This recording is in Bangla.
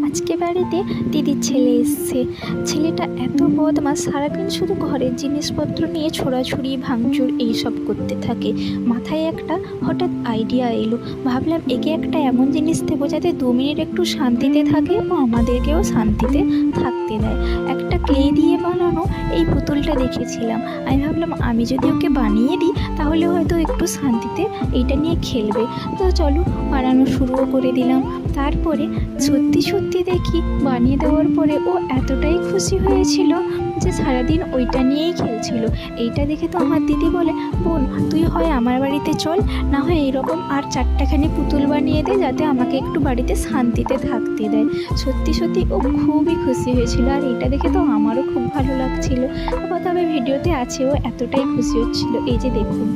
আজকে বাড়িতে দিদির ছেলে এসছে। ছেলেটা এত বদমাস, সারাদিন শুধু ঘরের জিনিসপত্র নিয়ে ছোড়াছুড়ি ভাঙচুর এইসব করতে থাকে। মাথায় একটা হঠাৎ আইডিয়া এলো, ভাবলাম একে একটা এমন জিনিস দেবো যাতে 2 মিনিট একটু শান্তিতে থাকে ও আমাদেরকেও শান্তিতে থাকতে দেয়। একটা ক্লে দিয়ে বানানো এই পুতুলটা দেখেছিলাম, আমি ভাবলাম আমি যদি ওকে বানিয়ে দিই তাহলে হয়তো একটু শান্তিতে এইটা নিয়ে খেলবে। তো চলো বানানো শুরুও করে দিলাম। তারপরে সত্যি সত্যি দেখি বানিয়ে দেওয়ার পরে ও এতটাই খুশি হয়েছিল যে সারাদিন ওইটা নিয়েই খেলছিল। এইটা দেখে তো আমার দিদি বলে, বোন তুই হয় আমার বাড়িতে চল, না হয় এরকম আর 4টাখানি পুতুল বানিয়ে দে যাতে আমাকে একটু বাড়িতে শান্তিতে থাকতে দেয়। সত্যি সত্যি ও খুবই খুশি হয়েছিল, আর এইটা দেখে তো আমারও খুব ভালো লাগছিল। তবে ভিডিওতে আছে ও এতটাই খুশি হচ্ছিল, এই যে দেখুন।